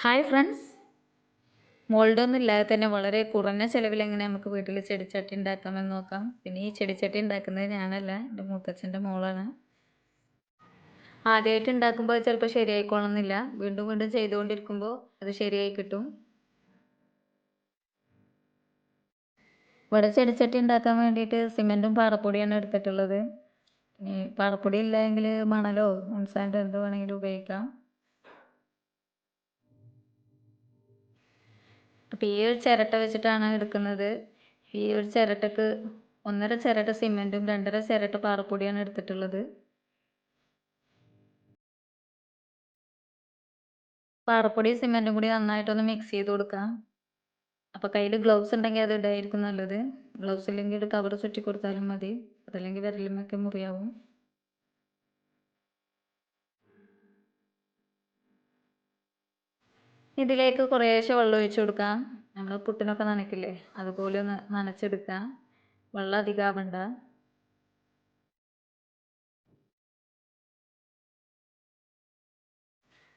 Hi friends, മോൾഡൊന്നും ഇല്ലാതെ തന്നെ വളരെ കുറഞ്ഞ ചിലവിൽ എങ്ങനെ നമുക്ക് വീട്ടിൽ ചെടിച്ചട്ടി ഉണ്ടാക്കാമെന്ന് നോക്കാം. പിന്നെ ഈ ചെടിച്ചട്ടി ഉണ്ടാക്കുന്നത് ഞാനല്ല, എൻ്റെ മൂത്തച്ഛൻ്റെ മോളാണ്. ആദ്യമായിട്ട് ഉണ്ടാക്കുമ്പോൾ ചിലപ്പോൾ ശരിയായിക്കോളണമെന്നില്ല. വീണ്ടും വീണ്ടും ചെയ്തുകൊണ്ടിരിക്കുമ്പോൾ അത് ശരിയായി കിട്ടും. ഇവിടെ ചെടിച്ചട്ടി ഉണ്ടാക്കാൻ വേണ്ടിയിട്ട് സിമെൻറ്റും പാറപ്പൊടിയാണ് എടുത്തിട്ടുള്ളത്. പാറപ്പൊടി ഇല്ലെങ്കിൽ മണലോ എംസാൻഡോ എന്ത് വേണമെങ്കിലും ഉപയോഗിക്കാം. അപ്പോൾ ഈ ഒരു ചിരട്ട വെച്ചിട്ടാണ് എടുക്കുന്നത്. ഈ ഒരു ചിരട്ടക്ക് 1.5 ചിരട്ട സിമെൻറ്റും 2.5 ചിരട്ട പാറപ്പൊടിയാണ് എടുത്തിട്ടുള്ളത്. പാറപ്പൊടിയും സിമെൻറ്റും കൂടി നന്നായിട്ടൊന്ന് മിക്സ് ചെയ്ത് കൊടുക്കാം. അപ്പോൾ കയ്യിൽ ഗ്ലൗസ് ഉണ്ടെങ്കിൽ അത് ഇടായിരിക്കും നല്ലത്. ഗ്ലൗസ് ഇല്ലെങ്കിൽ ഒരു കവർ ചുറ്റി കൊടുത്താലും മതി. അതല്ലെങ്കിൽ വിരലുമൊക്കെ മുറിയാവും. ഇതിലേക്ക് കുറേശ്ശെ വെള്ളം ഒഴിച്ചു കൊടുക്കാം. നമ്മൾ പുട്ടിനൊക്കെ നനയ്ക്കില്ലേ, അതുപോലെ ഒന്ന് നനച്ചെടുക്കാം. വെള്ളം അധികം ആവണ്ട.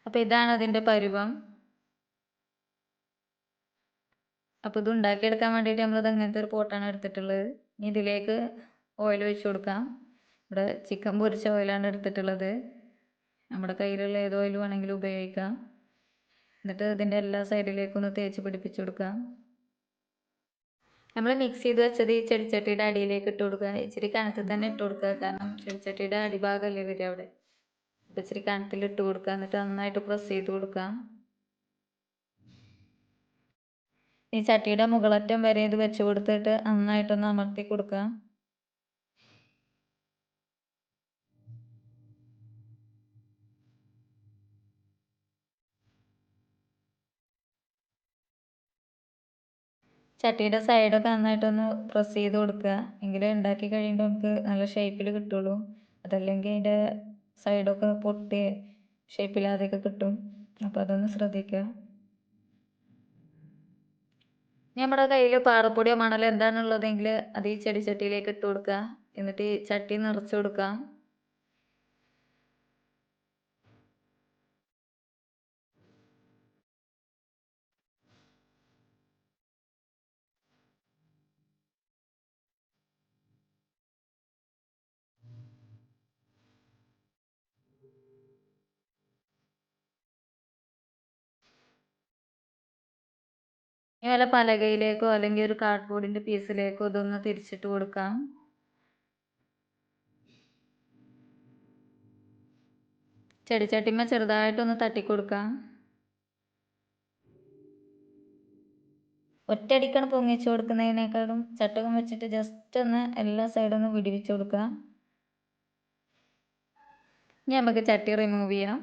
അപ്പോൾ ഇതാണ് അതിൻ്റെ പരുവം. അപ്പോൾ ഇത് ഉണ്ടാക്കിയെടുക്കാൻ വേണ്ടിയിട്ട് നമ്മളത് അങ്ങനത്തെ ഒരു പോട്ടാണ് എടുത്തിട്ടുള്ളത്. ഇതിലേക്ക് ഓയിൽ ഒഴിച്ചു കൊടുക്കാം. ഇവിടെ ചിക്കൻ പൊരിച്ച ഓയിലാണ് എടുത്തിട്ടുള്ളത്. നമ്മുടെ കയ്യിലുള്ള ഏത് ഓയിൽ വേണമെങ്കിലും ഉപയോഗിക്കാം. എന്നിട്ട് ഇതിൻ്റെ എല്ലാ സൈഡിലേക്കും ഒന്ന് തേച്ച് പിടിപ്പിച്ചു കൊടുക്കാം. നമ്മൾ മിക്സ് ചെയ്ത് വെച്ചത് ഈ ചെടിച്ചട്ടിയുടെ അടിയിലേക്ക് ഇട്ട് കൊടുക്കുക. ഇച്ചിരി കനത്തിൽ തന്നെ ഇട്ട് കൊടുക്കുക, കാരണം ചെടിച്ചട്ടിയുടെ അടിഭാഗമല്ലേ വരിക അവിടെ. അപ്പോൾ ഇച്ചിരി കനത്തിൽ ഇട്ട് കൊടുക്കുക. എന്നിട്ട് നന്നായിട്ട് പ്രസ് ചെയ്ത് കൊടുക്കാം. ഈ ചട്ടിയുടെ മുകളറ്റം വരെ ഇത് വെച്ച് കൊടുത്തിട്ട് നന്നായിട്ടൊന്ന് അമർത്തി കൊടുക്കുക. ചട്ടിയുടെ സൈഡൊക്കെ നന്നായിട്ടൊന്ന് പ്രസ് ചെയ്ത് കൊടുക്കുക. എങ്കിലേ ഉണ്ടാക്കി കഴിയുമ്പോൾ നമുക്ക് നല്ല ഷേപ്പിൽ കിട്ടുള്ളൂ. അതല്ലെങ്കിൽ അതിൻ്റെ സൈഡൊക്കെ പൊട്ടി ഷേപ്പില്ലാതെയൊക്കെ കിട്ടും. അപ്പോൾ അതൊന്ന് ശ്രദ്ധിക്കുക. നമ്മുടെ കയ്യിൽ പാറപ്പൊടിയോ മണലോ എന്താണുള്ളതെങ്കിൽ അത് ഈ ചെടിച്ചട്ടിയിലേക്ക് ഇട്ട് കൊടുക്കുക. എന്നിട്ട് ഈ ചട്ടി നിറച്ച് കൊടുക്കാം. ഇനി വല്ല പലകയിലേക്കോ അല്ലെങ്കിൽ ഒരു കാർഡ്ബോർഡിൻ്റെ പീസിലേക്കോ ഇതൊന്ന് തിരിച്ചിട്ട് കൊടുക്കാം. ചെടിച്ചട്ടിമ്മ ചെറുതായിട്ടൊന്ന് തട്ടിക്കൊടുക്കാം. ഒറ്റയടിക്കാണ് പൊങ്ങിച്ച് കൊടുക്കുന്നതിനേക്കാളും ചട്ടകം വെച്ചിട്ട് ജസ്റ്റ് ഒന്ന് എല്ലാ സൈഡും ഒന്ന് വിടിവിച്ച് കൊടുക്കുക. ഇനി നമുക്ക് ചട്ടി റിമൂവ് ചെയ്യാം.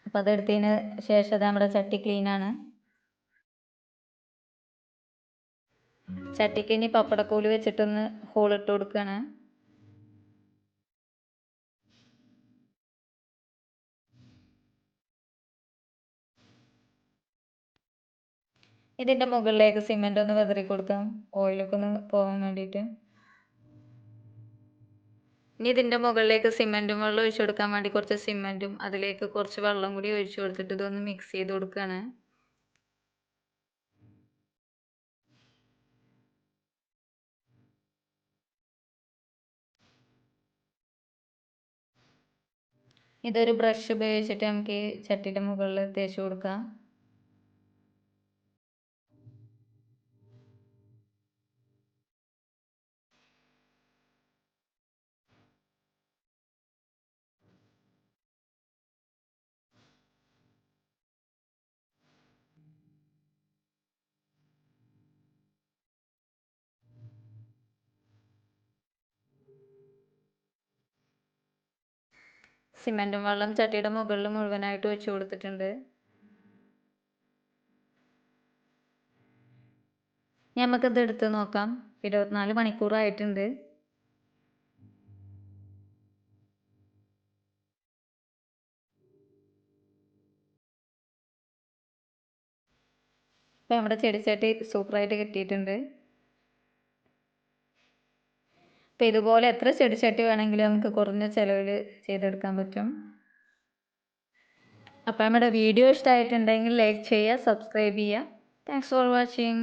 അപ്പോൾ അതെടുത്തതിന് ശേഷം നമ്മുടെ ചട്ടി ക്ലീനാണ്. ചട്ടിക്ക് ഇനി പപ്പടക്കോല് വെച്ചിട്ടൊന്ന് ഹോളിട്ട് കൊടുക്കുകയാണ്. ഇതിൻ്റെ മുകളിലേക്ക് സിമെൻ്റ് ഒന്ന് വിതറി കൊടുക്കാം, ഓയിലൊക്കെ ഒന്ന് പോകാൻ വേണ്ടിയിട്ട്. ഇനി ഇതിൻ്റെ മുകളിലേക്ക് സിമെൻറ്റും വെള്ളം ഒഴിച്ചു കൊടുക്കാൻ വേണ്ടി കുറച്ച് സിമെൻറ്റും അതിലേക്ക് കുറച്ച് വെള്ളം കൂടി ഒഴിച്ചു കൊടുത്തിട്ട് ഇതൊന്ന് മിക്സ് ചെയ്ത് കൊടുക്കുകയാണ്. ഇതൊരു ബ്രഷ് ഉപയോഗിച്ചിട്ട് നമുക്ക് ഈ ചട്ടിയുടെ മുകളിൽ തേച്ച് കൊടുക്കാം. സിമെൻറ്റും വെള്ളം ചട്ടിയുടെ മുകളിൽ മുഴുവനായിട്ട് ഒഴിച്ചു കൊടുത്തിട്ടുണ്ട്. നമുക്കിത് എടുത്ത് നോക്കാം. 24 മണിക്കൂറായിട്ടുണ്ട്. ഇപ്പം നമ്മുടെ ചെടിച്ചട്ടി സൂപ്പറായിട്ട് കിട്ടിയിട്ടുണ്ട്. അപ്പം ഇതുപോലെ എത്ര ചെടിച്ചട്ടി വേണമെങ്കിലും നമുക്ക് കുറഞ്ഞ ചിലവിൽ ചെയ്തെടുക്കാൻ പറ്റും. അപ്പം നമ്മുടെ വീഡിയോ ഇഷ്ടമായിട്ടുണ്ടെങ്കിൽ ലൈക്ക് ചെയ്യുക, സബ്സ്ക്രൈബ് ചെയ്യുക. Thanks for watching.